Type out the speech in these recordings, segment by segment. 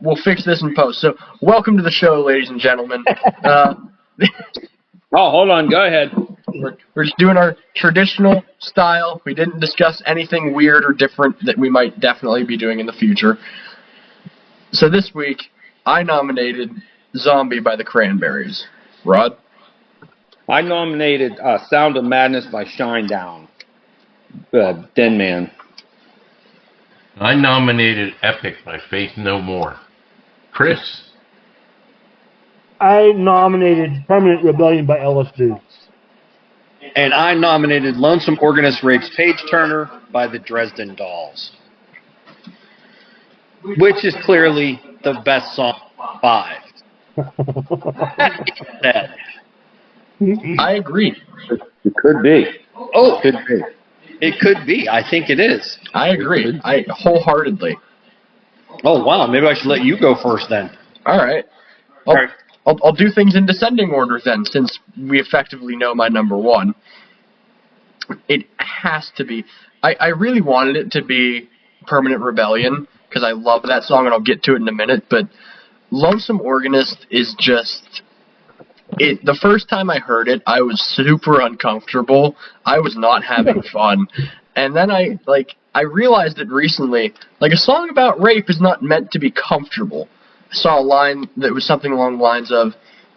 we'll fix this in post. So, welcome to the show, ladies and gentlemen. Hold on. Go ahead. We're just doing our traditional style. We didn't discuss anything weird or different that we might definitely be doing in the future. So this week, I nominated Zombie by the Cranberries. Rod? I nominated Sound of Madness by Shinedown. Thin Man. I nominated Epic by Faith No More. Chris? I nominated Permanent Rebellion by Ellis Boots. And I nominated Lonesome Organist Rapes Page Turner by the Dresden Dolls. Which is clearly the best song of 5. I agree. It could be. Oh, it could be. I think it is. I agree. I wholeheartedly. Oh, wow. Maybe I should let you go first then. All right. I'll do things in descending order then, since we effectively know my number one. It has to be. I really wanted it to be Permanent Rebellion, because I love that song, and I'll get to it in a minute, but Lonesome Organist is just... The first time I heard it, I was super uncomfortable. I was not having fun. And then I realized it recently, a song about rape is not meant to be comfortable. I saw a line that was something along the lines of,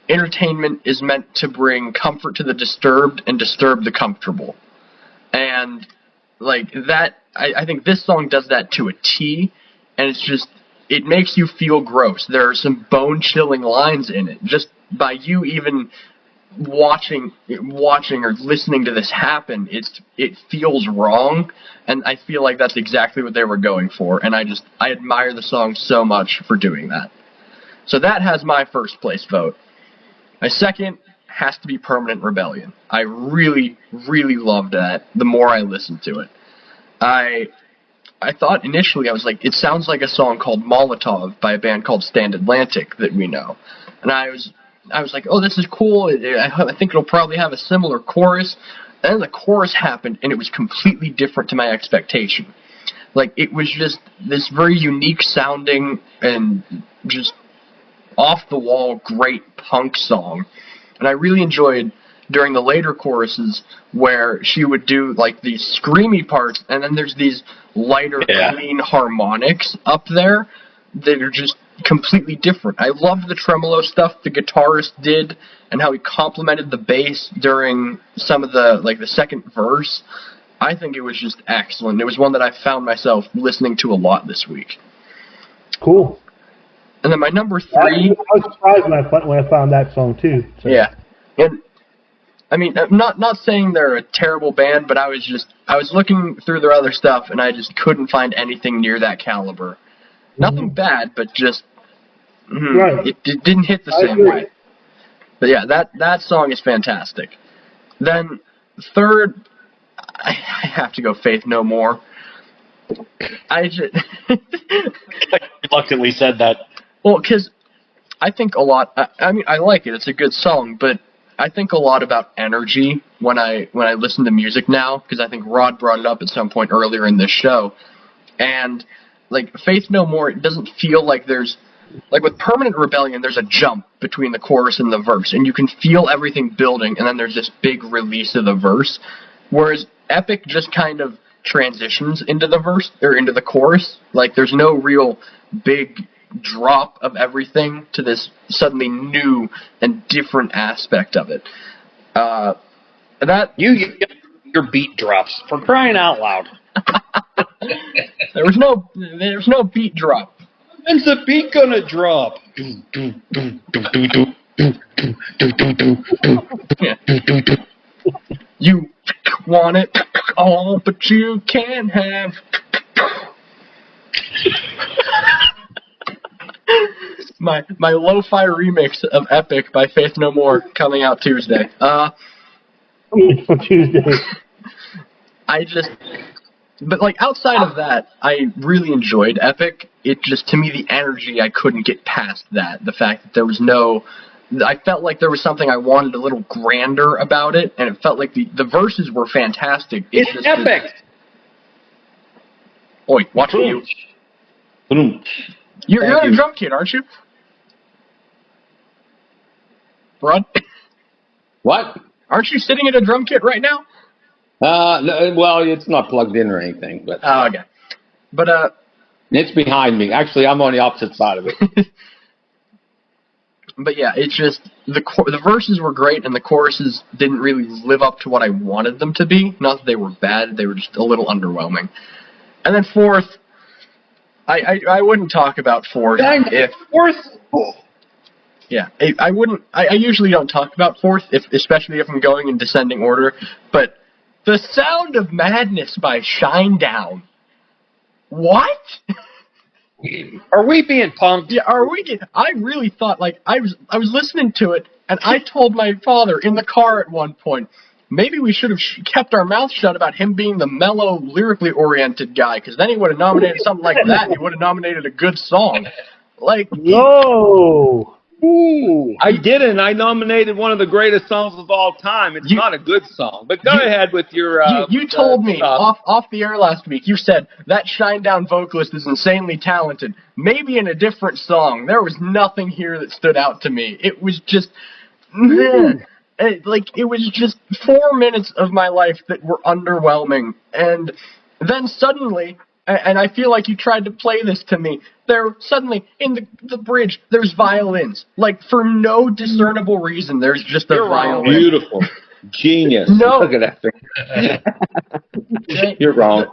entertainment is meant to bring comfort to the disturbed and disturb the comfortable. And, I think this song does that to a T, and it's just, it makes you feel gross. There are some bone-chilling lines in it. Just by you even watching or listening to this happen, it feels wrong, and I feel like that's exactly what they were going for, and I admire the song so much for doing that. So that has my first place vote. My second has to be Permanent Rebellion. I really, really loved that the more I listened to it. I thought initially, I was like, it sounds like a song called Molotov by a band called Stand Atlantic that we know. And I was like, oh, this is cool. I think it'll probably have a similar chorus. And then the chorus happened, and it was completely different to my expectation. It was just this very unique sounding and just off-the-wall great punk song. And I really enjoyed during the later choruses where she would do, these screamy parts, and then there's these lighter, clean harmonics up there that are just completely different. I loved the tremolo stuff the guitarist did and how he complemented the bass during some of the second verse. I think it was just excellent. It was one that I found myself listening to a lot this week. Cool. And then my number 3... I was surprised when I found that song, too. So. Yeah. And, I mean, I'm not saying they're a terrible band, but I was looking through their other stuff, and I just couldn't find anything near that caliber. Nothing bad, but just right. it didn't hit the same way. But yeah, that song is fantastic. Then third, I have to go Faith No More. I just reluctantly said that. Well, because I think a lot. I mean, I like it. It's a good song, but I think a lot about energy when I listen to music now, because I think Rod brought it up at some point earlier in this show, and Faith No More, it doesn't feel like there's, with Permanent Rebellion, there's a jump between the chorus and the verse, and you can feel everything building, and then there's this big release of the verse, whereas Epic just kind of transitions into the verse, or into the chorus. There's no real big drop of everything to this suddenly new and different aspect of it. That your beat drops, for crying out loud. There's no beat drop. When's the beat gonna drop? You want it all, but you can't have. My lo-fi remix of Epic by Faith No More coming out Tuesday. Tuesday. But outside of that, I really enjoyed Epic. It just, to me, the energy, I couldn't get past that. The fact that there was I felt like there was something I wanted a little grander about it, and it felt like the verses were fantastic. It's just Epic! Oi, watch you. You're Thank in you. a drum kit, aren't you? Rod? What? Aren't you sitting in a drum kit right now? No, well, it's not plugged in or anything, but Oh, okay. But, it's behind me. Actually, I'm on the opposite side of it. but yeah, it's just, the verses were great, and the choruses didn't really live up to what I wanted them to be. Not that they were bad, they were just a little underwhelming. And then fourth, I wouldn't talk about fourth if... Fourth? Yeah, I wouldn't. I usually don't talk about fourth, especially if I'm going in descending order. But The Sound of Madness by Shinedown. What? Are we being punked? Yeah, are we? I really thought I was listening to it, and I told my father in the car at one point, maybe we should have kept our mouth shut about him being the mellow, lyrically oriented guy, because then he would have nominated something like that. And he would have nominated a good song. Whoa! Ooh, I didn't. I nominated one of the greatest songs of all time. It's not a good song, but go ahead with your. You told me off the air last week. You said that Shinedown vocalist is insanely talented. Maybe in a different song. There was nothing here that stood out to me. It was just, it was just 4 minutes of my life that were underwhelming, and then suddenly. And I feel like you tried to play this to me. There, suddenly, in the bridge, there's violins. For no discernible reason, there's just a violin. Beautiful. Genius. No. Look at that thing. You're wrong.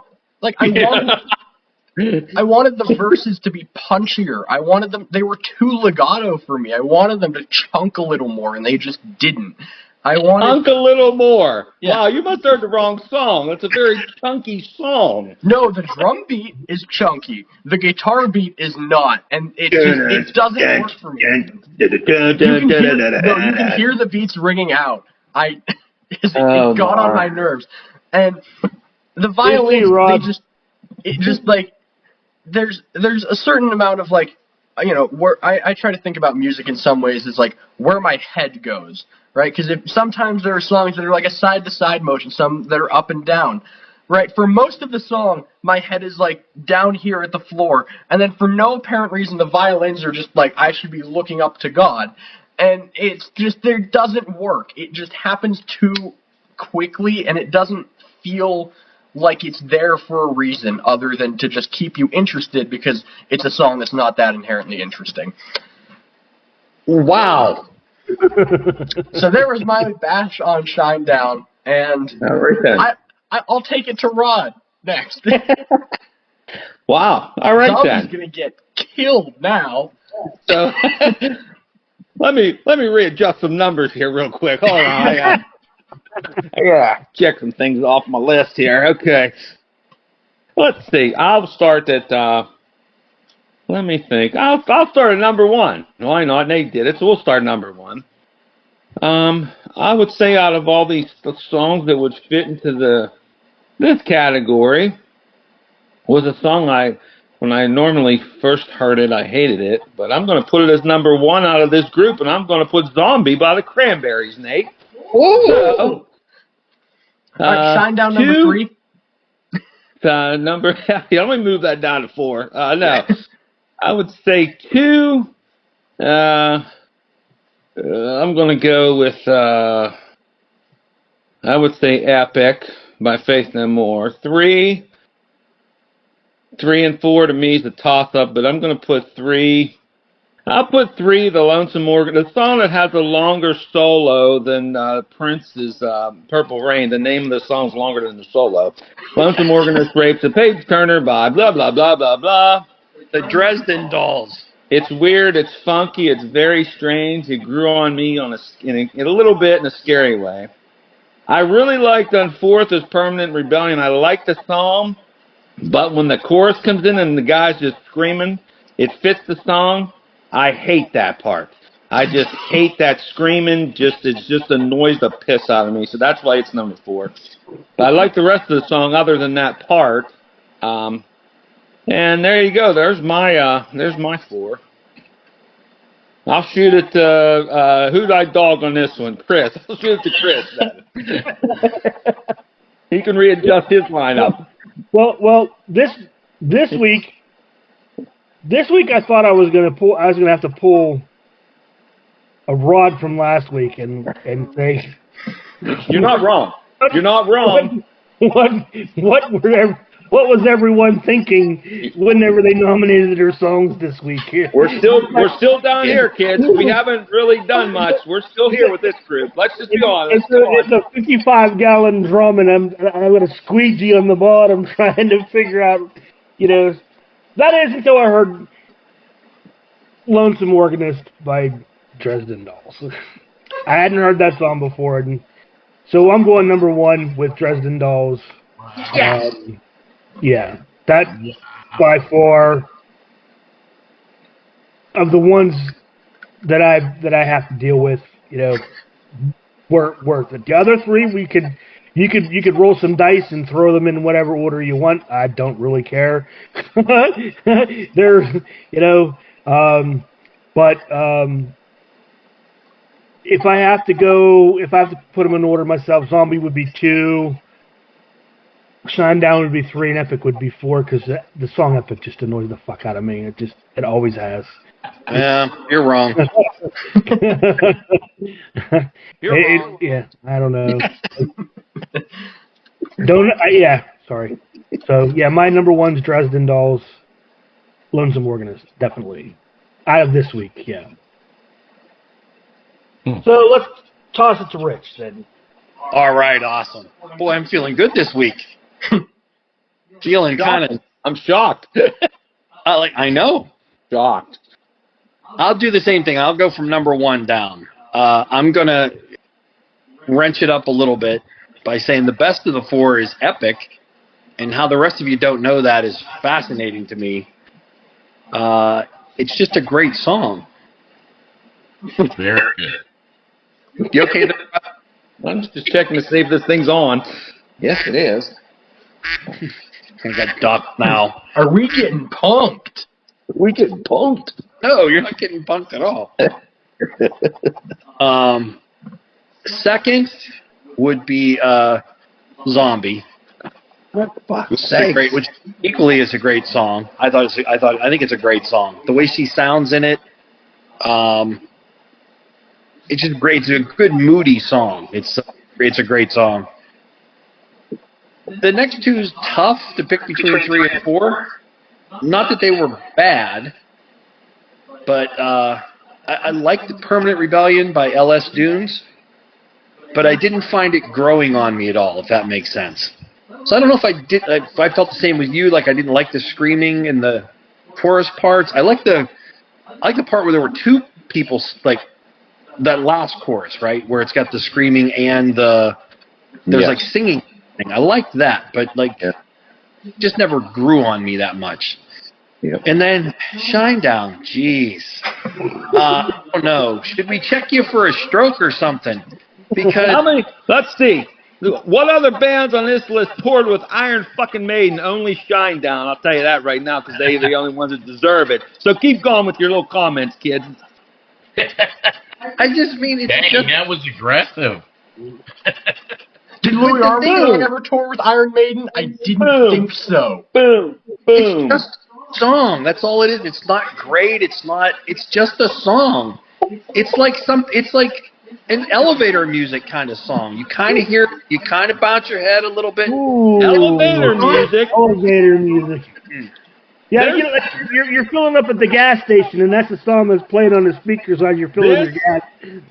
I wanted the verses to be punchier. I wanted them, they were too legato for me. I wanted them to chunk a little more, and they just didn't. Chunk a little more. Yeah. Wow, you must have heard the wrong song. It's a very chunky song. No, the drum beat is chunky. The guitar beat is not, and it doesn't work for me. You can hear the beats ringing out. It got on my nerves, and the violins. There's a certain amount of where I try to think about music in some ways is where my head goes. Right, because sometimes there are songs that are like a side-to-side motion, some that are up and down. Right, for most of the song, my head is down here at the floor, and then for no apparent reason, the violins are just I should be looking up to God, and it's just it doesn't work. It just happens too quickly, and it doesn't feel like it's there for a reason other than to just keep you interested because it's a song that's not that inherently interesting. Wow. So there was my bash on Shinedown, and I'll take it to Rod next. Wow. All right, then. Zombie's gonna get killed now. So let me readjust some numbers here real quick. Hold on. I gotta check some things off my list here. Okay. Let's see. I'll start at. Let me think. I'll start at number one. Why not? Nate did it, so we'll start number one. I would say out of all these songs that would fit into this category was a song when I normally first heard it, I hated it, but I'm going to put it as number one out of this group, and I'm going to put Zombie by the Cranberries, Nate. Ooh! Shinedown number three? Let me move that down to four. No. I would say two. I'm going to go with, I would say Epic by Faith No More. Three and four to me is a toss-up, but I'm going to put three. I'll put three, The Lonesome Organist. The song that has a longer solo than Prince's Purple Rain. The name of the song's longer than the solo. Lonesome Organist rapes a page turner by blah, blah, blah, blah, blah. The Dresden Dolls. It's weird, it's funky, it's very strange. It grew on me in a little bit in a scary way. I really liked on fourth is Permanent Rebellion. I like the song, but when the chorus comes in and the guy's just screaming, it fits the song. I hate that part. I just hate that screaming. It just annoys the piss out of me. So that's why it's number four. But I like the rest of the song other than that part. And there you go. There's my four. I'll shoot it to, who'd I dog on this one? Chris. I'll shoot it to Chris then. He can readjust his lineup. Well, this week This week I thought I was gonna have to pull a rod from last week and say You're not wrong. You're not wrong. What was everyone thinking whenever they nominated their songs this week? We're still down here, kids. We haven't really done much. We're still here with this group. Let's just be honest. It's a 55-gallon drum, and I'm got a squeegee on the bottom trying to figure out, that is until I heard "Lonesome Organist" by Dresden Dolls. I hadn't heard that song before, and so I'm going number one with Dresden Dolls. Yes. Yeah, that by far of the ones that I have to deal with, worth it. The other three, you could roll some dice and throw them in whatever order you want. I don't really care. They're, but if I have to put them in order myself, Zombie would be 2. Shinedown would be 3, and Epic would be 4, because the song Epic just annoys the fuck out of me. It always has. Yeah, you're wrong. You're wrong. Yeah, I don't know. Sorry. So, yeah, my number one's Dresden Dolls, Lonesome Organist, definitely. Out of this week, yeah. So, let's toss it to Rich, then. All right, awesome. Boy, I'm feeling good this week. Feeling kind of. I'm shocked. I know. Shocked. I'll do the same thing. I'll go from number 1 down. I'm going to wrench it up a little bit by saying the best of the 4 is Epic, and how the rest of you don't know that is fascinating to me. It's just a great song. Very good. You okay there? I'm just checking to see if this thing's on. Yes, it is. I got ducked now. Are we getting punked? We getting punked. No, you're not getting punked at all. Second would be Zombie. Great, which equally is a great song. I think it's a great song. The way she sounds in it, it's just great. It's a good moody song. It's a great song. The next 2 is tough to pick between 3 and 4. Not that they were bad, but I liked the Permanent Rebellion by L.S. Dunes, but I didn't find it growing on me at all, if that makes sense. So I don't know if I felt the same with you. Like, I didn't like the screaming and the chorus parts. I like the part where there were 2 people, like that last chorus, right, where it's got the screaming and there's like singing. I liked that, but it just never grew on me that much. Yep. And then Shinedown, jeez. I don't know. Should we check you for a stroke or something? Because let's see. What other bands on this list toured with Iron fucking Maiden? Only Shinedown. I'll tell you that right now, because they're the only ones that deserve it. So keep going with your little comments, kids. I just mean it's Dang, just... that was aggressive. Did Louis Armstrong ever tour with Iron Maiden? I didn't think so. Boom. It's just a song. That's all it is. It's not great. It's just a song. It's like an elevator music kind of song. You kind of hear, you kind of bounce your head a little bit. Ooh. Elevator music. Elevator music. Yeah, you're filling up at the gas station, and that's the song that's played on the speakers while you're filling your gas.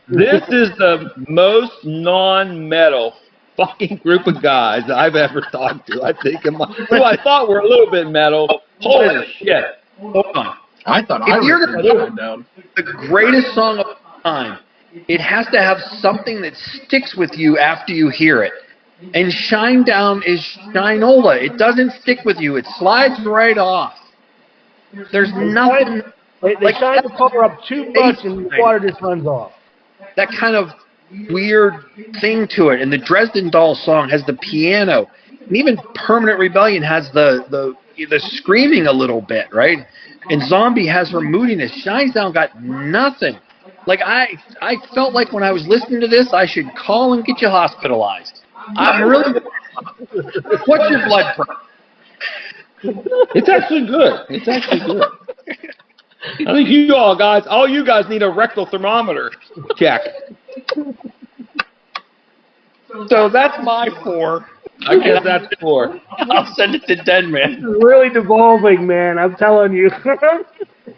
This is the most non-metal fucking group of guys I've ever talked to. I think who I thought were a little bit metal. Holy shit! Hold on. I thought If you're going gonna do down. the greatest song of all time, it has to have something that sticks with you after you hear it. And Shinedown is Shinola. It doesn't stick with you. It slides right off. There's nothing. They shine the color up too much, and the water just runs off. That kind of weird thing to it. And the Dresden Dolls song has the piano. And even Permanent Rebellion has the screaming a little bit, right? And Zombie has her moodiness. Shinedown got nothing. Like, I felt like when I was listening to this, I should call and get you hospitalized. I'm really... What's your blood pressure? It's actually good. It's actually good. I think all you guys need a rectal thermometer check. So that's my 4. I guess that's 4. I'll send it to Denman. This is really devolving, man. I'm telling you.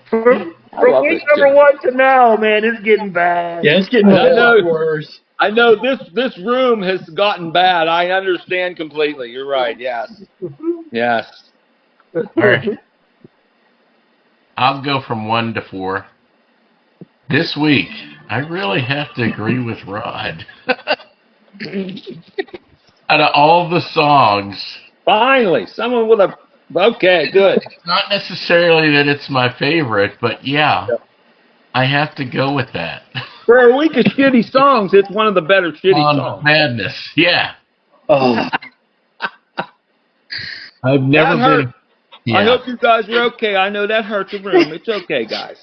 From love week this number shit. 1 to now, man, it's getting bad. Yeah, it's getting a I know. lot worse. I know this room has gotten bad. I understand completely. You're right. Yes. Yes. All right. I'll go from 1 to 4. This week, I really have to agree with Rod. Out of all the songs, Finally, someone with a. Okay, good. it's not necessarily that it's my favorite, but yeah, I have to go with that. For a week of shitty songs, it's one of the better shitty On songs. Madness, yeah. Oh, I've never That hurt. been. Yeah. I hope you guys are okay. I know that hurt the room. It's okay, guys.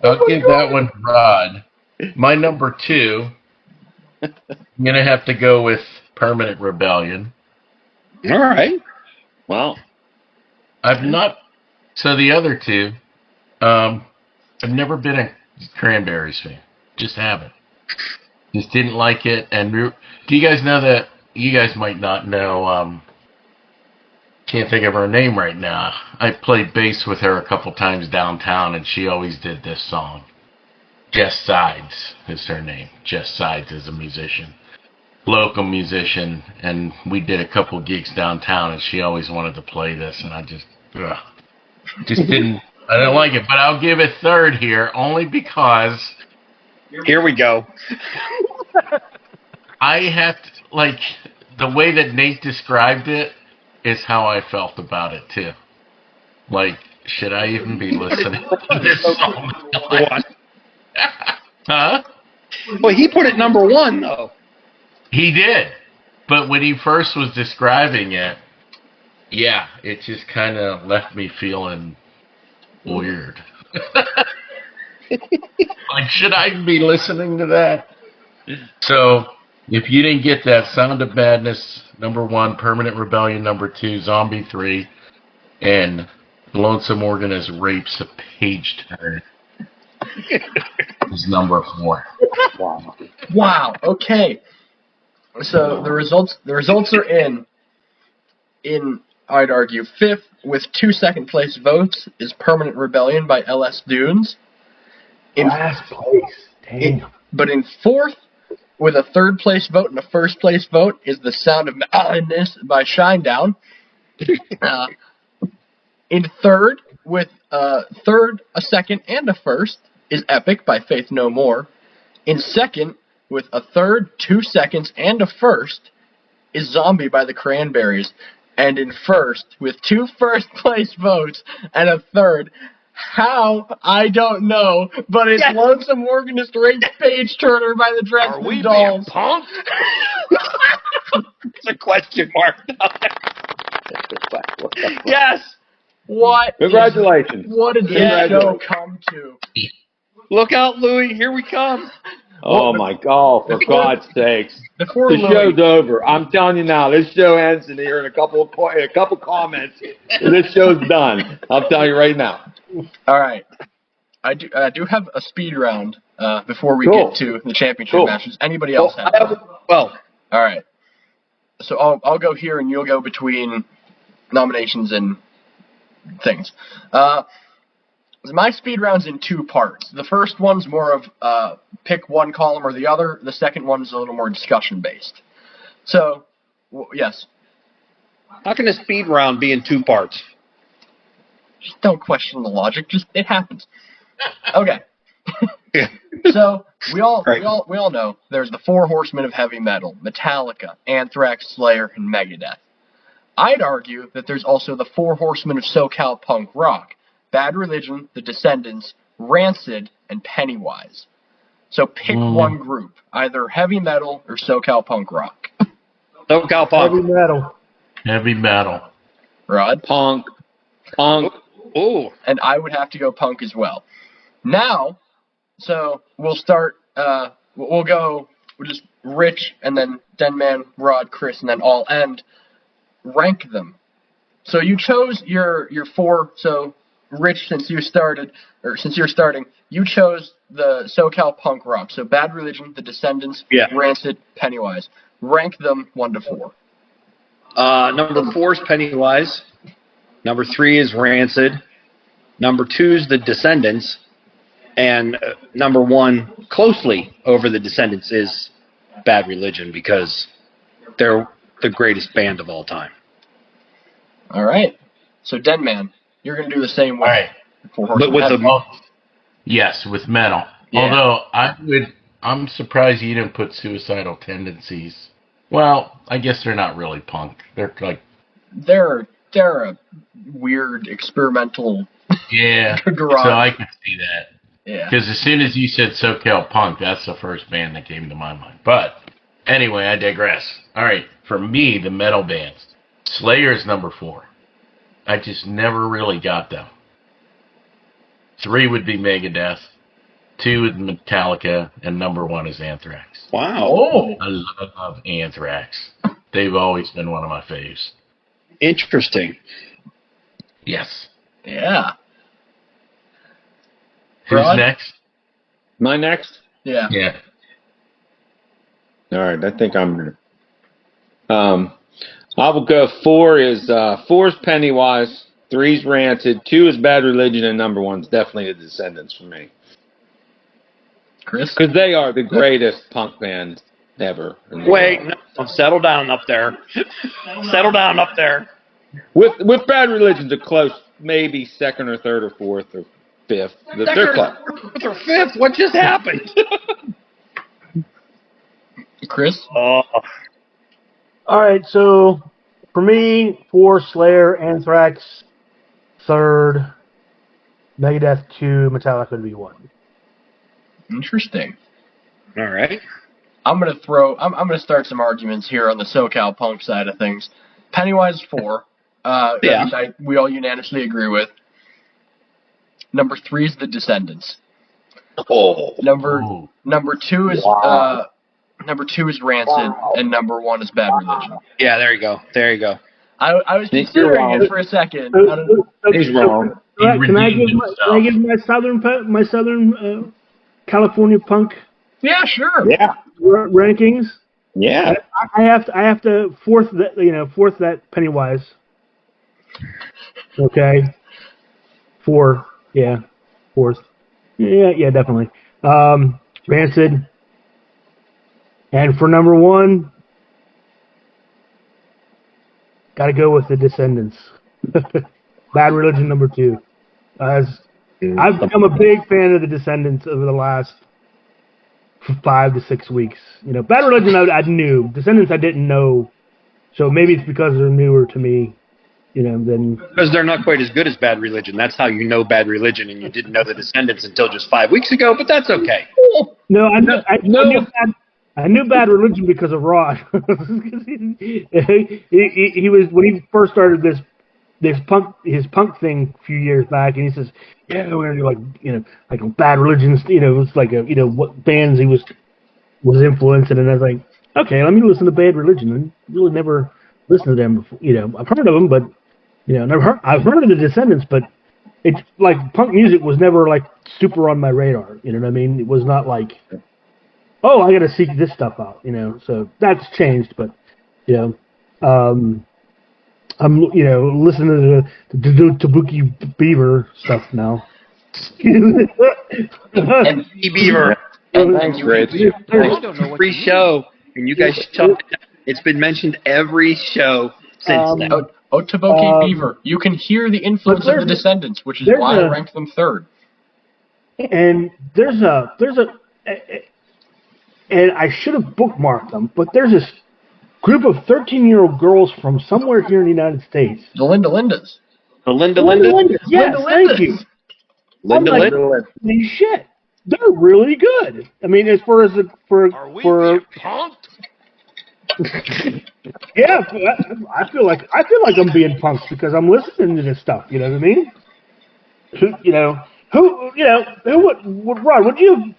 I'll give that one to Rod. My number 2, I'm going to have to go with Permanent Rebellion. all right. Well, I've not. So the other 2, I've never been a Cranberries fan. Just haven't. Just didn't like it. And do you guys know that? You guys might not know. Can't think of her name right now. I played bass with her a couple times downtown, and she always did this song. Jess Sides is her name. Jess Sides is a musician, local musician, and we did a couple gigs downtown, and she always wanted to play this, and I just didn't. I don't like it, but I'll give it 3rd here, only because here we go. I have to, like, the way that Nate described it is how I felt about it too. Like, should I even be listening to this song? Huh? Well, he put it number 1, though. He did. But when he first was describing it, yeah, it just kind of left me feeling weird. Like, should I be listening to that? So, if you didn't get that, Sound of Madness, number 1, Permanent Rebellion, number 2, Zombie 3, and Lonesome Organist Rapes a Page Turn is number 4. Wow. Okay. So the results are in. I'd argue 5th with 2 second place votes is Permanent Rebellion by LS Dunes. Last place. Damn. But in 4th with a 3rd place vote and a 1st place vote is The Sound of Madness by Shinedown. In 3rd with a 3rd, a 2nd, and a 1st is Epic by Faith No More. In 2nd with a 3rd, 2 seconds, and a 1st is Zombie by the Cranberries. And in 1st with 2 first place votes and a 3rd, how? I don't know, but it's Lonesome Organist Rapes Page Turner by the Dresden Dolls. Punk? It's a question mark. Yes. What? Congratulations. What did this show come to? Look out, Louie. Here we come. Oh my God! For God's sakes, Before the Louis, show's over. I'm telling you now, this show ends in here in a couple comments. This show's done. I'm telling you right now. all right. I do have a speed round before we Cool. get to the championship Cool. matches. Anybody else have? Well, All right. So I'll go here and you'll go between nominations and things. My speed round's in 2 parts. The first one's more of pick one column or the other. The second one's a little more discussion based. So, yes. how can a speed round be in 2 parts? Just don't question the logic. Just it happens. Okay. So we all know there's the 4 horsemen of heavy metal: Metallica, Anthrax, Slayer, and Megadeth. I'd argue that there's also the 4 horsemen of SoCal punk rock: Bad Religion, The Descendants, Rancid, and Pennywise. So pick one group, either heavy metal or SoCal punk rock. SoCal Heavy punk. metal. Heavy metal. Rod? Punk. Oh, And I would have to go punk as well. Now, so we'll start, we'll just Rich, and then Denman, Rod, Chris, and then all end. Rank them. So you chose your 4, so Rich, since you're starting, you chose the SoCal punk rock. So Bad Religion, The Descendants, Rancid, Pennywise. Rank them 1 to 4. Number 4 is Pennywise. Number 3 is Rancid. Number 2 is The Descendants. And number 1, closely over The Descendants, is Bad Religion because they're the greatest band of all time. All right. So Denman, you're going to do the same way. All right. But with yes, with metal. Yeah. Although I'm surprised you didn't put Suicidal Tendencies. Well, I guess they're not really punk. They're like they're a weird experimental. Yeah. garage. So I can see that. Yeah. Because as soon as you said SoCal Punk, that's the first band that came to my mind. But anyway, I digress. All right, for me, the metal bands, Slayer's number 4. I just never really got them. 3 would be Megadeth, 2 is Metallica, and number 1 is Anthrax. Wow. Oh. I love Anthrax. They've always been one of my faves. Interesting. Yes. Yeah. Who's Rod? next? My next? Yeah. Yeah. All right, I think I'm I will go 4 is Pennywise, 3 is Rancid, 2 is Bad Religion, and number 1 is definitely The Descendants for me. Chris? Because they are the greatest punk band ever. Wait, no, settle down up there. Settle down up there. With Bad Religion's a close, maybe 2nd or 3rd or 4th or 5th. They're close. 4th or 5th? What just happened? Chris? All right, so for me, 4 Slayer, Anthrax, 3rd, Megadeth, 2, Metallica would be 1. Interesting. All right. I'm gonna start some arguments here on the SoCal punk side of things. Pennywise 4. Yeah. Which we all unanimously agree with. Number 3 is The Descendants. Oh. Number 2 is number 2 is Rancid, and number 1 is Bad Religion. Yeah, there you go. There you go. I was considering it for a second. I don't, He's wrong. Can I give my southern California punk yeah, sure. Yeah. rankings? Yeah. I have to fourth that Pennywise. Okay. 4. Yeah. 4th. Yeah, definitely. Rancid. And for number 1, gotta go with The Descendants. Bad Religion number 2. I've become a big fan of The Descendants over the last 5 to 6 weeks. Bad Religion I knew. Descendants I didn't know. So maybe it's because they're newer to me. Then Because they're not quite as good as Bad Religion. That's how you know Bad Religion, and you didn't know The Descendants until just 5 weeks ago, but that's okay. no, I knew Bad Religion because of Rod. he was when he first started his punk thing a few years back, and he says, "Yeah, we're gonna do like Bad Religion." It's like what bands he was influencing, and I was like, okay, let me listen to Bad Religion. I really never listened to them before. I've heard of them, but I've heard of The Descendants, but it's like punk music was never like super on my radar. You know what I mean? It was not like, oh, I got to seek this stuff out, So that's changed, but I'm listening to the Tabuki Beaver stuff now. And Beaver. Thanks, Rich. Free show, and you guys shut it down. It's been mentioned every show since then. Otoboke Beaver. You can hear the influence of The Descendants, which is why I ranked them 3rd. And there's a and I should have bookmarked them, but there's this group of 13-year-old girls from somewhere here in the United States. The Linda Lindas. The Linda. Yes, thank you. Linda. Holy shit, they're really good. I mean, as far as Are we being punked? yeah, I feel like I'm being punked because I'm listening to this stuff. You know what I mean? Who would Rod? Would you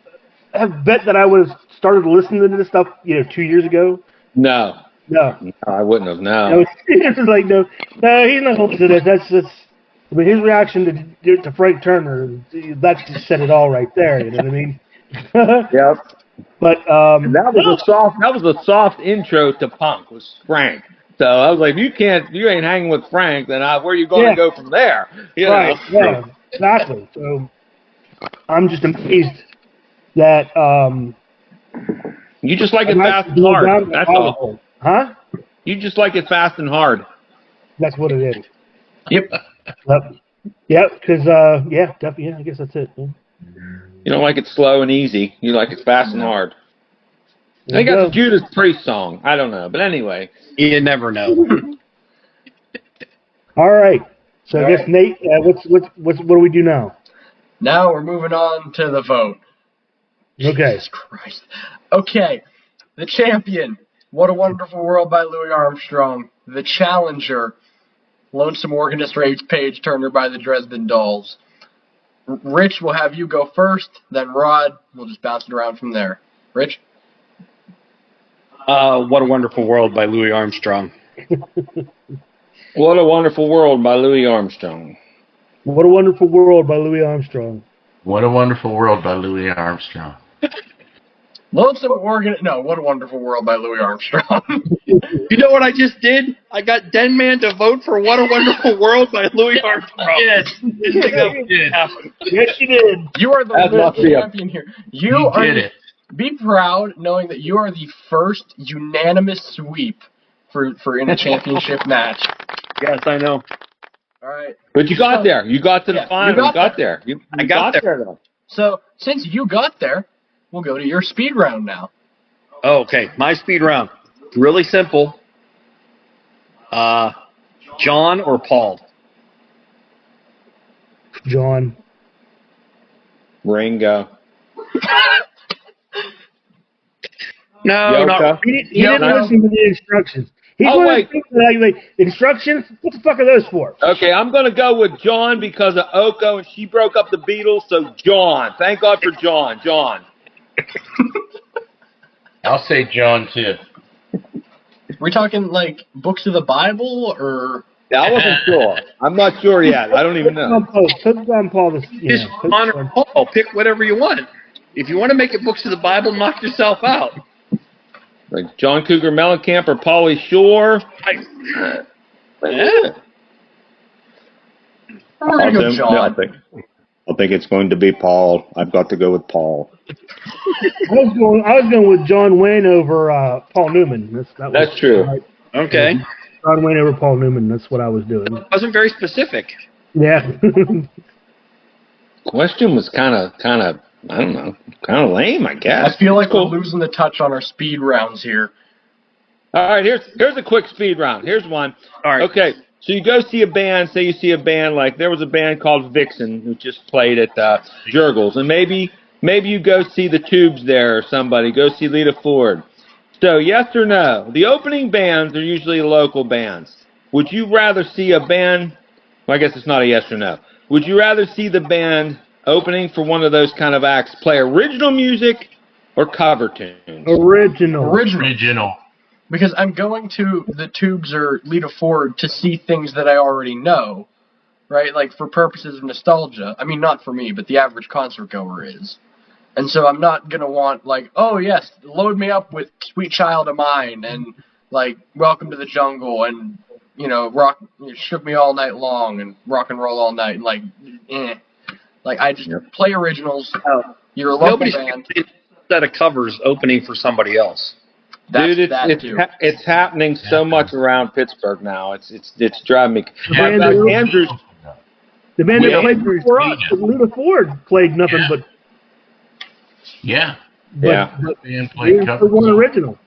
have bet that I would have started listening to this stuff 2 years ago? No. No, I wouldn't have. No. It's like no, he's not listening to this. I mean, his reaction to Frank Turner, that just said it all right there. You know what I mean? Yep. But And that was a soft intro to Punk, was Frank. So I was like, you ain't hanging with Frank, then where are you going to go from there? You right, know? yeah, exactly. So I'm just amazed that You just like it fast and hard. That's all. Huh? You just like it fast and hard. That's what it is. Yep. Yep. Because definitely. Yeah, I guess that's it. Yeah. You don't like it slow and easy. You like it fast and hard. I think that's a Judas Priest song. I don't know, but anyway. You never know. All right. So I guess Nate, what do we do now? Now we're moving on to the vote. Okay. Jesus Christ. Okay. The champion, What a Wonderful World by Louis Armstrong. The challenger, Lonesome Organist Rapes Page Turner by the Dresden Dolls. Rich, will have you go first, then Rod. We'll just bounce it around from there. Rich? What a Wonderful World by Louis Armstrong. What a Wonderful World by Louis Armstrong. What a Wonderful World by Louis Armstrong. What a Wonderful World by Louis Armstrong. What a Wonderful World by Louis Armstrong. You know what I just did? I got Denman to vote for What a Wonderful World by Louis Armstrong. Yes. Yes, you did. You are the real champion here. You did it. Be proud knowing that you are the first unanimous sweep for in a championship match. Yes, I know. All right. But you got there. You got to the final. You got there. I got there. Though. So, since you got there, we'll go to your speed round now. Oh, okay, my speed round. Really simple. John or Paul? John. Ringo. No, not He didn't listen to the instructions. He's the instructions? What the fuck are those for? Okay, I'm going to go with John because of Oko, and she broke up the Beatles, so John. Thank God for John. John. I'll say John, too. We talking, like, books of the Bible, or... Yeah, I wasn't sure. I'm not sure yet. I don't even know. Put on Paul. Just John or Paul. Pick whatever you want. If you want to make it books of the Bible, knock yourself out. Like John Cougar Mellencamp or Pauly Shore. Yeah. I'm going to go John. I think it's going to be Paul. I've got to go with Paul. I was going with John Wayne over Paul Newman. That's true. Okay. John Wayne over Paul Newman. That's what I was doing. Wasn't very specific. Yeah. Question was kind of, I don't know, kind of lame, I guess. I feel like we're losing the touch on our speed rounds here. All right, here's a quick speed round. Here's one. All right. Okay, so you go see a band. Say you see a band like there was a band called Vixen who just played at Jurgles, and maybe you go see the Tubes there or somebody. Go see Lita Ford. So yes or no? The opening bands are usually local bands. Would you rather see a band? Well, I guess it's not a yes or no. Would you rather see the band opening for one of those kind of acts play original music or cover tunes? Original. Because I'm going to the Tubes or Lita Ford to see things that I already know, right? Like, for purposes of nostalgia. I mean, not for me, but the average concert goer is. And so I'm not going to want, like, oh, yes, load me up with Sweet Child of Mine and, like, Welcome to the Jungle and, you know, Shook Me All Night Long and Rock and Roll All Night. And, like, Like, I just play originals. You're a local band. Set of covers opening for somebody else. Dude, it's happening so much around Pittsburgh now. It's driving me. Andrews. The band that played before us, Lita Ford, played nothing but. Yeah. But one original.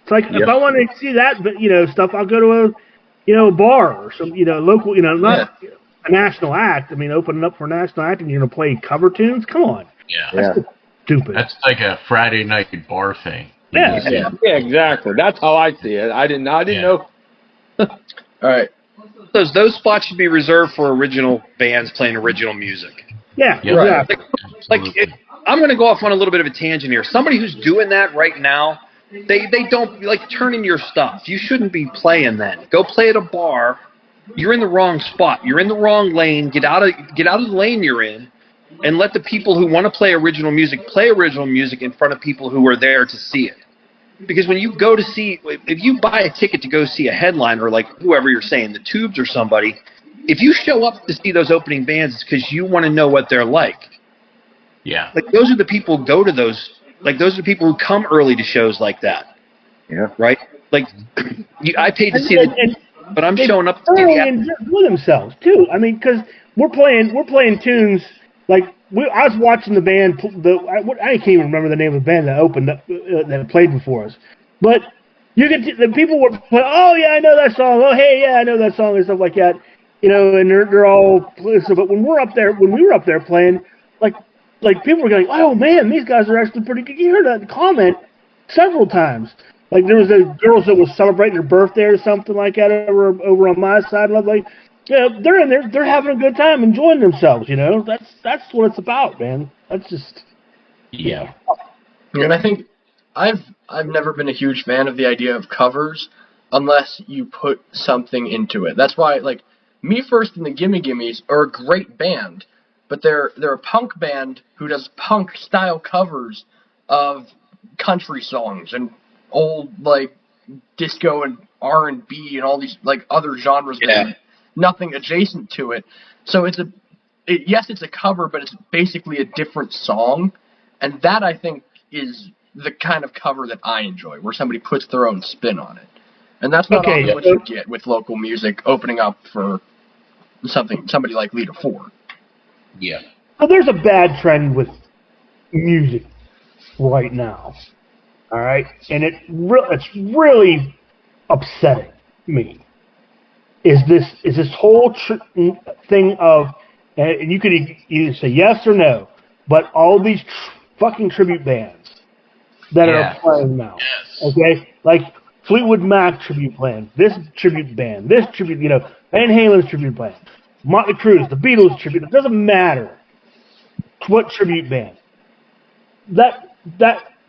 It's like if I want to see that, stuff, I'll go to a bar or some, local, not a national act. I mean, opening up for a national act and you're going to play cover tunes? Come on. Yeah. That's stupid. That's like a Friday night bar thing. Yeah, exactly. That's how I see it. I didn't know. All right. Those spots should be reserved for original bands playing original music. Yeah, right. I'm going to go off on a little bit of a tangent here. Somebody who's doing that right now, they don't, like, turn in your stuff. You shouldn't be playing then. Go play at a bar you're in the wrong spot. You're in the wrong lane. Get out of the lane you're in, and let the people who want to play original music in front of people who are there to see it. Because when you go to see, if you buy a ticket to go see a headliner like whoever you're saying, the Tubes or somebody, if you show up to see those opening bands, it's because you want to know what they're like. Yeah. Like those are the people who go to those. Like those are the people who come early to shows like that. Yeah. Right. Like I paid to see the. But I'm showing up to thoroughly enjoy themselves too. I mean, because we're playing tunes like I was watching the band. I can't even remember the name of the band that opened up, that played before us. But you could the people were playing. Oh yeah, I know that song. Oh hey, yeah, I know that song and stuff like that. You know, and they're all. But when we were up there playing, like people were going, oh man, these guys are actually pretty good. You heard that comment several times. Like there was those girls that was celebrating their birthday or something like that over on my side. And I was like, yeah, they're in there, they're having a good time, enjoying themselves. You know, that's what it's about, man. That's just Yeah. And I think I've never been a huge fan of the idea of covers unless you put something into it. That's why, like, Me First and the Gimme Gimmes are a great band, but they're a punk band who does punk style covers of country songs and old like disco and R&B and all these like other genres that are nothing adjacent to it. So it's a cover, but it's basically a different song, and that I think is the kind of cover that I enjoy, where somebody puts their own spin on it. And that's not often what you get with local music opening up for somebody like Lita Ford. Yeah. Well, there's a bad trend with music right now. All right, and it's really upsetting me. Is this whole thing of, and you could either say yes or no, but all these fucking tribute bands that are playing now, okay, like Fleetwood Mac tribute band, this tribute band, this tribute, you know, Van Halen's tribute band, Motley Crue's, the Beatles tribute. It doesn't matter what tribute band.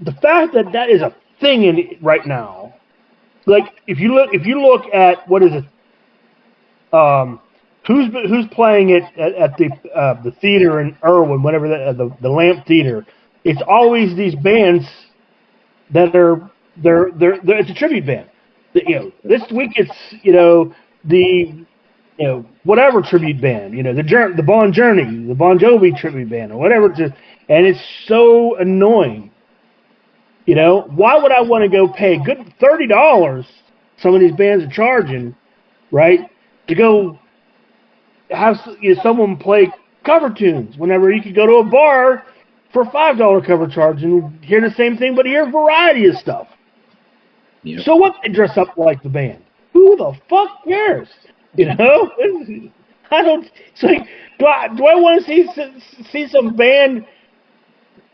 The fact that is a thing in right now, like if you look at what is it, who's playing it at the theater in Irwin, whatever the Lamp Theater, it's always these bands that are they're it's a tribute band. You know, this week it's whatever tribute band, the Bon Journey, the Bon Jovi tribute band or whatever, and it's so annoying. You know, why would I want to go pay good $30? Some of these bands are charging, right, to go have someone play cover tunes whenever you could go to a bar for a $5 cover charge and hear the same thing, but hear a variety of stuff. Yep. So what? They dress up like the band. Who the fuck cares? You know, I don't. It's like, do I want to see some band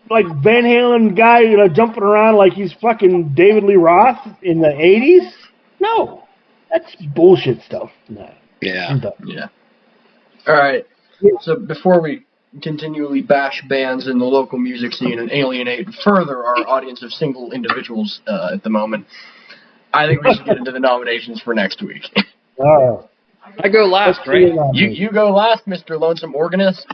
like Van Halen guy, jumping around like he's fucking David Lee Roth in the 80s? No. That's bullshit stuff. No. Yeah. Yeah. All right. So before we continually bash bands in the local music scene and alienate further our audience of single individuals at the moment, I think we should get into the nominations for next week. I go last, right? You go last, Mr. Lonesome Organist.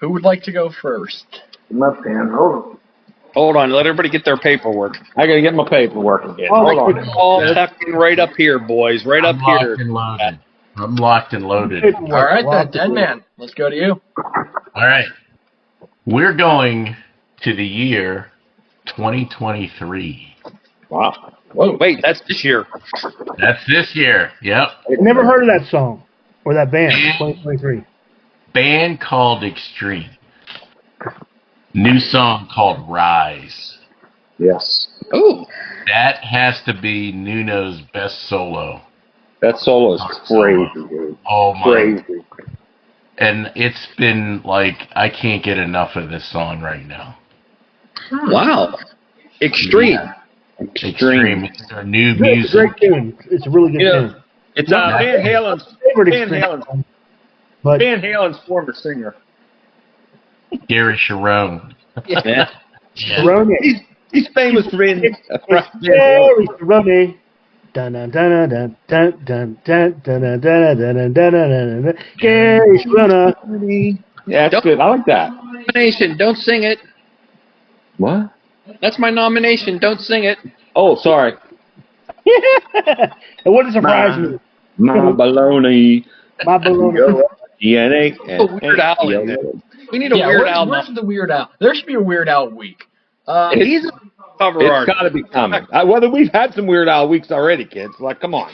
Who would like to go first? My pen, hold on, let everybody get their paperwork. I gotta get my paperwork again. Hold on. All tucking right up here, boys. Right up here. I'm locked and loaded. All right, then, Dead Man. Let's go to you. All right. We're going to the year 2023. Wow. Whoa, wait, that's this year. That's this year. Yep. I've never heard of that song or that band. 2023. Band called Extreme. New song called Rise. Yes. Oh. That has to be Nuno's best solo. That solo is crazy, dude. Oh my. Crazy. And it's been like, I can't get enough of this song right now. Wow. Extreme. Yeah. Extreme. It's their new music. It's a great tune. It's a really good tune. It's Van Halen's Van Halen's former singer. Gary Sharon. Yeah. Sharon. He's famous for being Gary Sharon. Dun dun dun dun dun dun dun dun dun dun dun dun dun dun. Gary Schroeder. Yeah, that's good. I like that. Nomination. Don't sing it. What? That's my nomination. Don't sing it. Oh, sorry. It wouldn't surprise me. My baloney. My baloney. DNA. A Weird Al in there. We need a Weird Al. Where's the Weird Al? There should be a Weird Al week. He's a cover It's artist. got to be coming. Whether we've had some Weird Al weeks already, kids. Like, come on.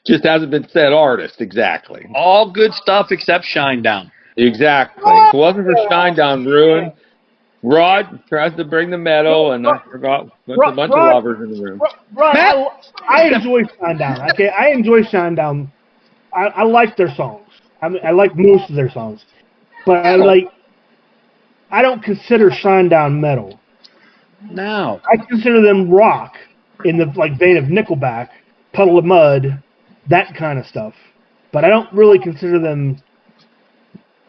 Just hasn't been said artist, exactly. All good stuff except Shinedown. Exactly. If it wasn't for Shinedown Ruin, Rod tries to bring the medal, and I forgot there's a bunch of lovers in the room. Ron, I enjoy Shinedown. Okay, I enjoy Shinedown. I like their songs. I like most of their songs, but I don't consider Shinedown metal. No. I consider them rock in the vein of Nickelback, Puddle of Mud, that kind of stuff. But I don't really consider them,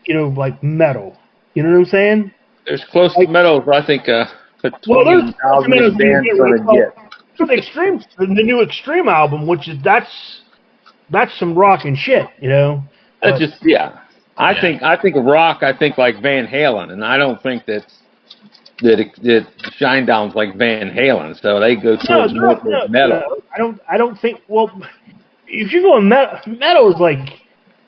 like metal. You know what I'm saying? There's close to medals, I think, Well, there's 20,000 bands gonna get. The new Extreme album, which is that's some rockin' shit, That's just I think of rock. I think like Van Halen, and I don't think that Shinedown's like Van Halen. So they go towards more metal. I don't think. Well, if you're going metal is like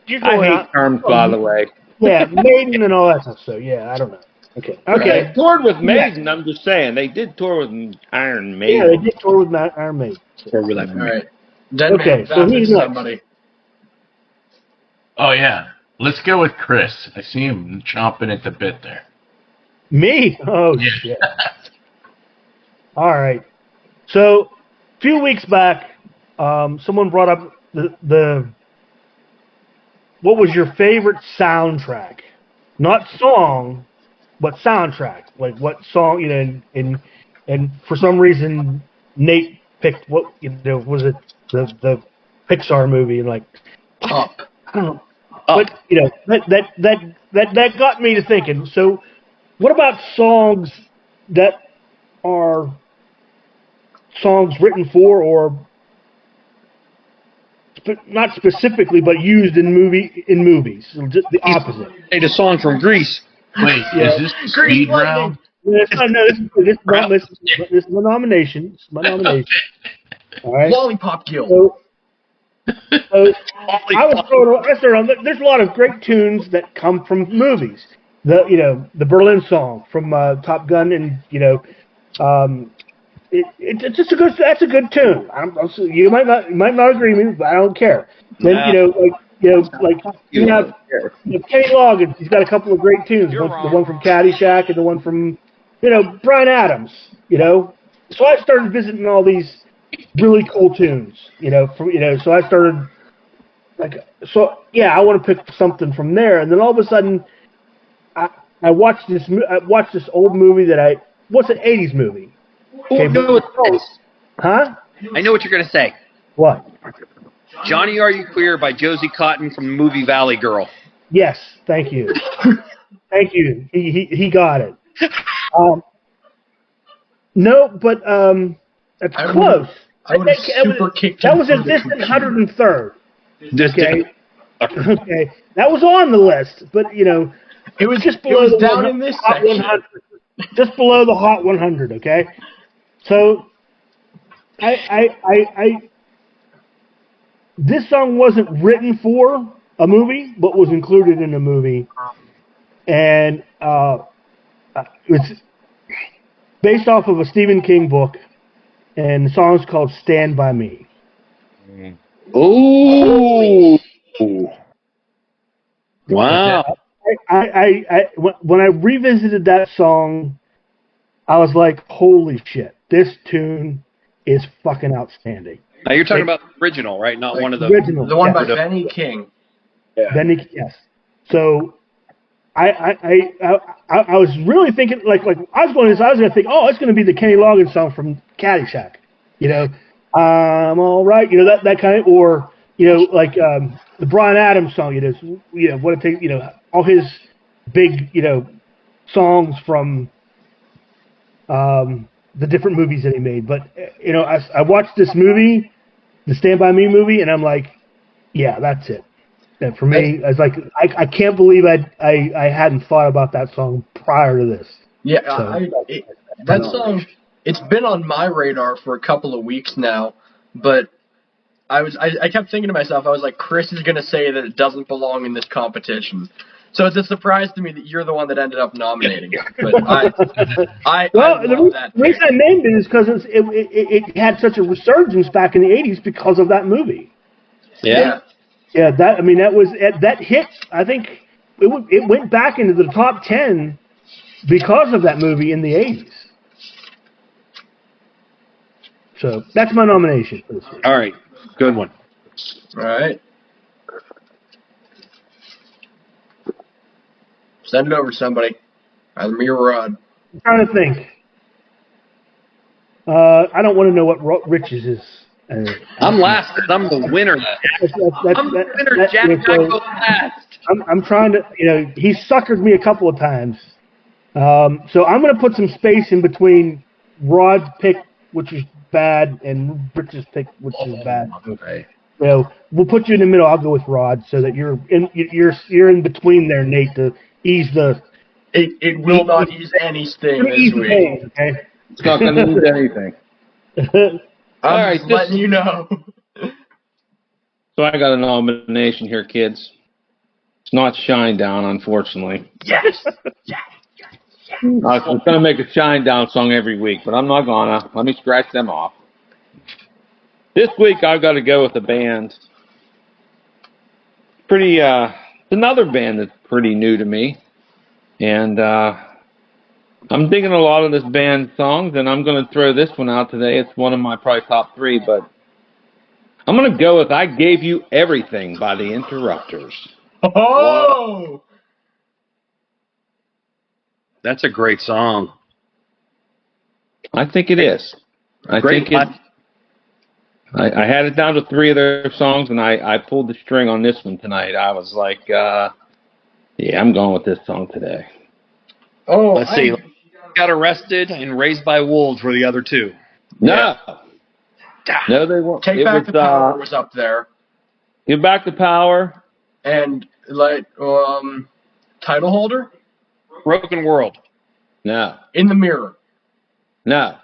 you're I going. hate terms, by the way. Yeah, Maiden and all that stuff. So yeah, I don't know. Okay. They toured with Maiden. I'm just saying they did tour with Iron Maiden. Yeah, they did tour with Iron Maiden. Or with that. All right. Dead Okay, man, so who's next? somebody. Oh yeah, let's go with Chris. I see him chomping at the bit there. Me? Oh Yeah. shit. All right. So, a few weeks back, someone brought up the what was your favorite soundtrack? Not song, but soundtrack. Like what song? And for some reason Nate picked what was it the Pixar movie and like Up. I don't know. But that got me to thinking. So, what about songs that are songs written for or not specifically, but used in movies? Just the opposite. Made a song from Greece. Wait, is this speed round? This is my nomination. This is my nomination. All right. Lollipop Guild. So I started on. There's a lot of great tunes that come from movies. The Berlin song from Top Gun, and it's just that's a good tune. You might not agree with me, but I don't care. Then you have Kenny Loggins. He's got a couple of great tunes. The one from Caddyshack and the one from Bryan Adams. So I started visiting all these really cool tunes. So I started I want to pick something from there, and then all of a sudden I watched this old movie what's an 80s movie? Okay, Huh? I know what you're going to say. What? Johnny Are You Queer by Josie Cotton from the movie Valley Girl. Yes, thank you. Thank you. He got it. No, but it's close. I would have super kicked That him was from a the distant computer. 103rd. Okay. Okay. That was on the list, but it was just below was the down in this Hot section. 100. Just below the Hot 100. Okay. So, this song wasn't written for a movie, but was included in a movie, and it's based off of a Stephen King book, and the song's called "Stand by Me." Ooh. Wow. When I revisited that song, I was like, "Holy shit! This tune is fucking outstanding." Now you're talking about the original, right? Not one of the original, The one yeah. by Benny King. Yes. So, I was really thinking I was going to think, oh, it's going to be the Kenny Loggins song from Caddyshack, I'm all right, that kind of, or the Bryan Adams song, what it takes, all his big, songs from the different movies that he made. But I watched this movie, the Stand By Me movie, and I'm like, yeah, that's it. And for me, I was like, I can't believe I hadn't thought about that song prior to this. Yeah, So, that song, it's been on my radar for a couple of weeks now, but I kept thinking to myself, I was like, Chris is going to say that it doesn't belong in this competition. So it's a surprise to me that you're the one that ended up nominating it. But I love that. The reason I named it is because it had such a resurgence back in the 80s because of that movie. Yeah. Yeah, that hit. I think it went back into the top 10 because of that movie in the 80s. So that's my nomination for this year. All right. Good one. All right. Send it over to somebody. Either me or Rod. I'm trying to think. I don't want to know what Rich's is. I'm last because I'm the winner. I'm the winner, Jack. I go last. I'm trying to, he suckered me a couple of times. So I'm going to put some space in between Rod's pick, which is bad, and Rich's pick, which is bad. Okay. We'll put you in the middle. I'll go with Rod, so that you're in between there, Nate, to ease the. It will not ease any sting this week. Pain, okay? It's not going to ease anything. I'm All right, just letting you know. So I got a nomination here, kids. It's not Shinedown, unfortunately. Yes. I was going to make a Shinedown song every week, but I'm not going to. Let me scratch them off. This week I've got to go with a band. It's another band that's pretty new to me. And I'm digging a lot of this band's songs, and I'm going to throw this one out today. It's one of my probably top 3, but I'm going to go with I Gave You Everything by the Interrupters. Oh! That's a great song. I think it is. I had it down to 3 of their songs, and I pulled the string on this one tonight. I was like, yeah, I'm going with this song today. Oh, let's see. Got Arrested and Raised by Wolves were the other 2. No. No, they weren't. Take Back the Power was up there. Give Back the Power. And, Title Holder? Broken World. No. In the Mirror. No.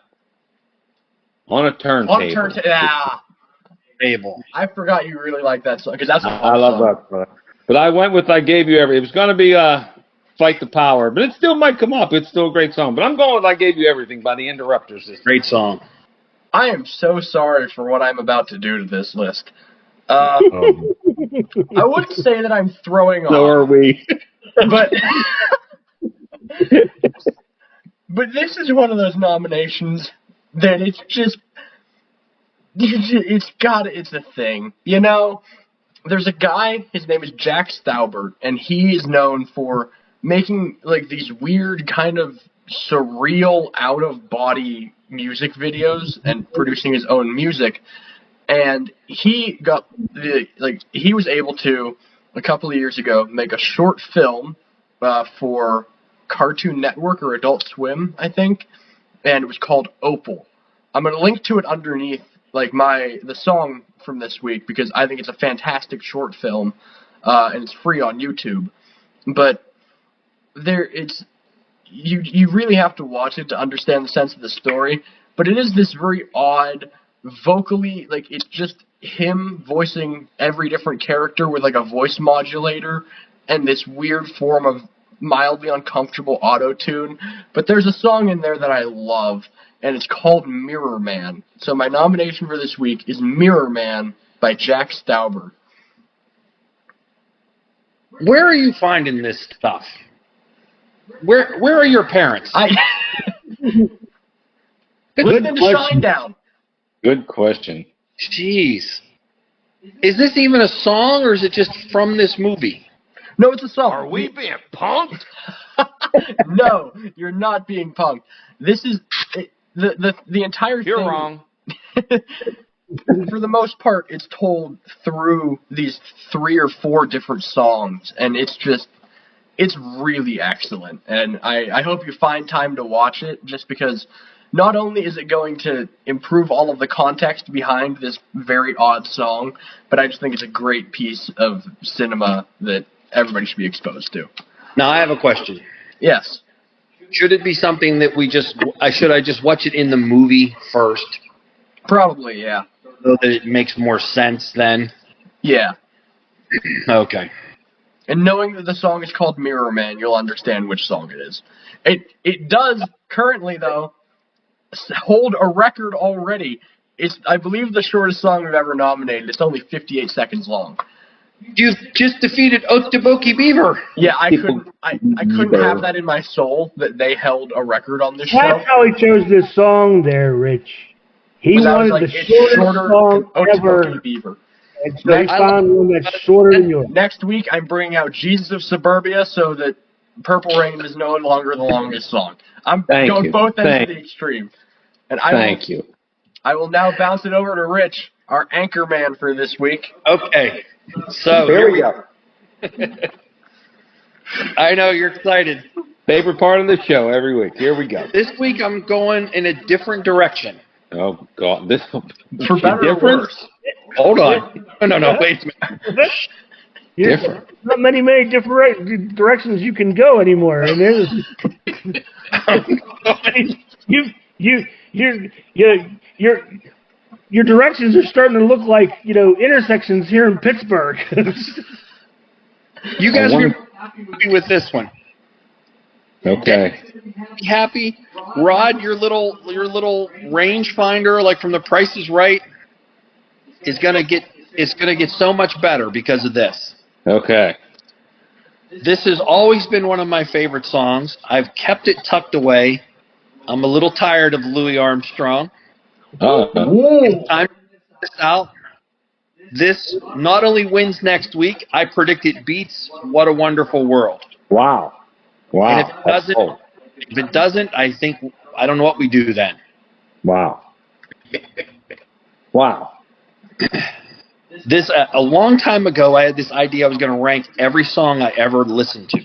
On a Turntable. On a Turntable. Yeah. Table. I forgot you really like that song, because that's a fun I love song. that. But I went with I Gave You Everything. It was going to be Fight the Power, but it still might come up. It's still a great song. But I'm going with I Gave You Everything by the Interrupters. Great song. I am so sorry for what I'm about to do to this list. I wouldn't say that I'm throwing off. So are we. But this is one of those nominations that it's just, it's a thing. There's a guy, his name is Jack Staubert, and he is known for making these weird kind of surreal out-of-body music videos and producing his own music. And he he was able to, a couple of years ago, make a short film for Cartoon Network or Adult Swim, I think, and it was called Opal. I'm going to link to it underneath the song from this week, because I think it's a fantastic short film, and it's free on YouTube. But you really have to watch it to understand the sense of the story. But it is this very odd, vocally, it's just him voicing every different character with a voice modulator and this weird form of mildly uncomfortable auto-tune. But there's a song in there that I love, and it's called Mirror Man. So my nomination for this week is Mirror Man by Jack Staubert. Where are you finding this stuff? Where are your parents? Listen to Shinedown. Good question. Jeez. Is this even a song, or is it just from this movie? No, it's a song. Are we being punked? No, you're not being punked. This is the entire thing. You're wrong. For the most part, it's told through these 3 or 4 different songs, and it's really excellent. And I hope you find time to watch it, just because not only is it going to improve all of the context behind this very odd song, but I just think it's a great piece of cinema that everybody should be exposed to. Now I have a question. Yes. Should it be something that should I just watch it in the movie first, Probably, yeah. so that it makes more sense then? Yeah. Okay. And knowing that the song is called Mirror Man, you'll understand which song it is. It does currently, though, hold a record already. It's, I believe, the shortest song we've ever nominated. It's only 58 seconds long. You've just defeated Otoboki Beaver. Yeah, I couldn't have that in my soul that they held a record on this show. That's how he chose this song there, Rich. He Because I was wanted like, the it's shortest shorter song than ever, Otoboki Beaver. and so he found one that's shorter than yours. Next week, I'm bringing out Jesus of Suburbia so that Purple Rain is no longer the longest song. I'm going both ends of the extreme. And Thank you. I will now bounce it over to Rich, our anchor man for this week. Okay. So Here we go. I know you're excited. Favorite part of the show every week. Here we go. This week I'm going in a different direction. Oh, God. This For better or worse. Hold on. No, wait a minute. Different. Not many different directions you can go anymore, and there's your directions are starting to look like intersections here in Pittsburgh. You guys are happy with this one. Okay. Be happy. Rod, your little rangefinder, like from The Price is Right, is gonna get so much better because of this. Okay. This has always been one of my favorite songs. I've kept it tucked away. I'm a little tired of Louis Armstrong. It's time to get this out. This not only wins next week, I predict it beats What a Wonderful World. Wow. Wow. And if it doesn't, I don't know what we do then. Wow. Wow. This a long time ago, I had this idea I was going to rank every song I ever listened to,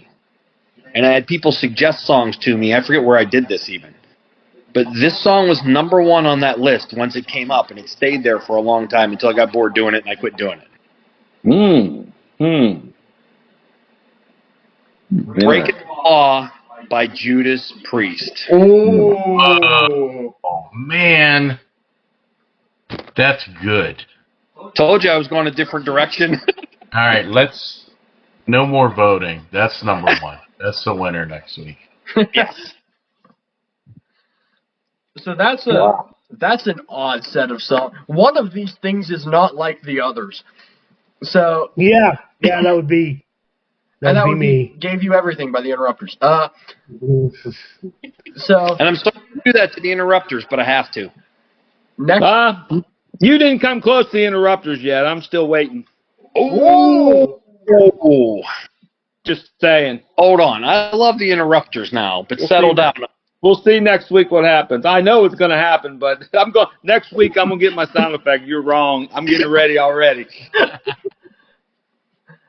and I had people suggest songs to me. I forget where I did this even, but this song was number one on that list once it came up, and it stayed there for a long time until I got bored doing it and I quit doing it. Breaking the Law by Judas Priest. Oh, man. That's good. Told you I was going a different direction. All right, no more voting. That's number one. That's the winner next week. Yes. So that's an odd set of songs. One of these things is not like the others. So yeah, that would be. That would be me. Gave You Everything by the Interrupters. And I'm sorry to do that to the Interrupters, but I have to. Next. You didn't come close to the Interrupters yet. I'm still waiting. Oh. Just saying. Hold on. I love the Interrupters now, but settle down. We'll see next week what happens. I know it's going to happen, but next week I'm going to get my sound effect. You're wrong. I'm getting ready already.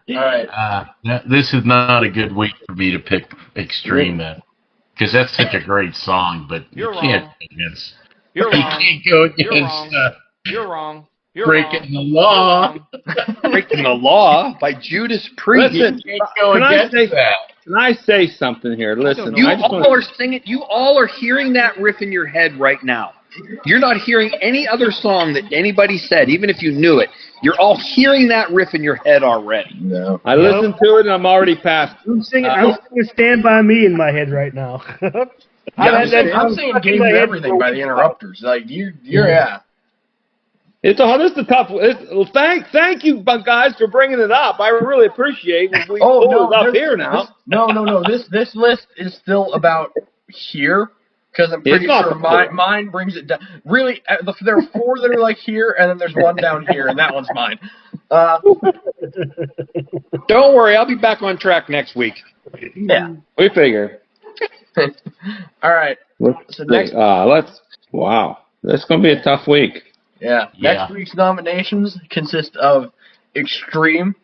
All right. This is not a good week for me to pick Extreme then, because that's such a great song, but you can't go against. You're wrong. You can't go against. You're wrong. Breaking the Law. Breaking the Law by Judas Priest. Listen, You can't go against that. Can I say something here? Listen. You all are singing. You all are hearing that riff in your head right now. You're not hearing any other song that anybody said, even if you knew it. You're all hearing that riff in your head already. No. I listened to it and I'm already past. I'm singing Stand By Me in my head right now. I'm saying Gave You Everything by the Interrupters. Like, you're. This is a tough. Thank you, guys, for bringing it up. I really appreciate it. Up here now. No. This list is still about here because I'm pretty sure mine brings it down. Really, there are four that are like here, and then there's one down here, and that one's mine. Don't worry, I'll be back on track next week. Yeah, we figure. All right. So next, wow, that's gonna be a tough week. Yeah. Next week's nominations consist of Extreme's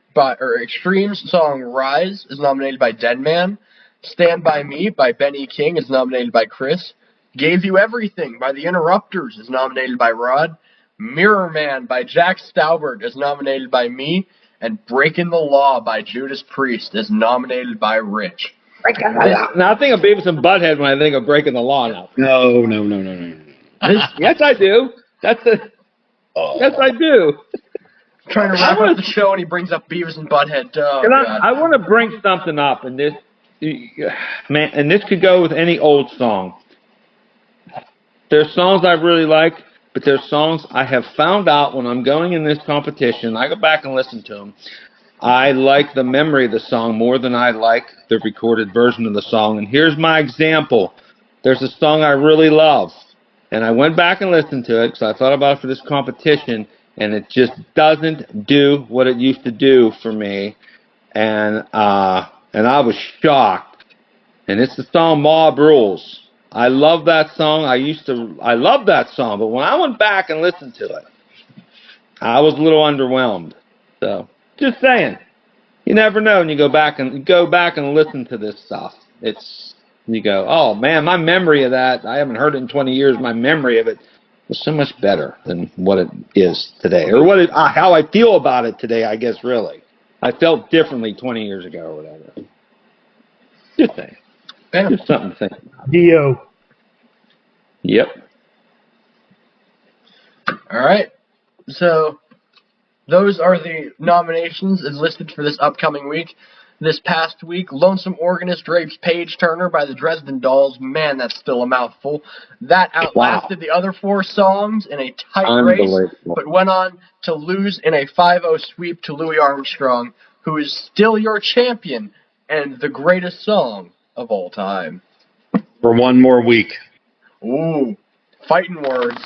song Rise is nominated by Dead Man. Stand By Me by Benny King is nominated by Chris. Gave You Everything by The Interrupters is nominated by Rod. Mirror Man by Jack Staubert is nominated by me. And Breaking the Law by Judas Priest is nominated by Rich. Now, I think of Beavis and Butthead when I think of Breaking the Law now. No. Yes, I do. Yes, I do. Trying to wrap up the show, and he brings up Beavis and Butthead. Oh, And God. I want to bring something up, and this, man, and this could go with any old song. There's songs I really like, but there's songs I have found out when I'm going in this competition. I go back and listen to them. I like the memory of the song more than I like the recorded version of the song. And here's my example. There's a song I really love, and I went back and listened to it because I thought about it for this competition, and it just doesn't do what it used to do for me. And I was shocked. And it's the song Mob Rules. I love that song. I love that song, but when I went back and listened to it, I was a little underwhelmed. So, just saying. You never know when you go back and listen to this stuff. You go, oh man, my memory of that, I haven't heard it in 20 years, my memory of it was so much better than what it is today. Or how I feel about it today, I guess, really. I felt differently 20 years ago or whatever. Just saying. Just something to think about. Dio. Yep. All right. So, those are the nominations as listed for this upcoming week. This past week, Lonesome Organist rapes Paige Turner by the Dresden Dolls. Man, that's still a mouthful. That outlasted the other 4 songs in a tight race, but went on to lose in a 5-0 sweep to Louis Armstrong, who is still your champion and the greatest song of all time. For one more week. Ooh, fighting words.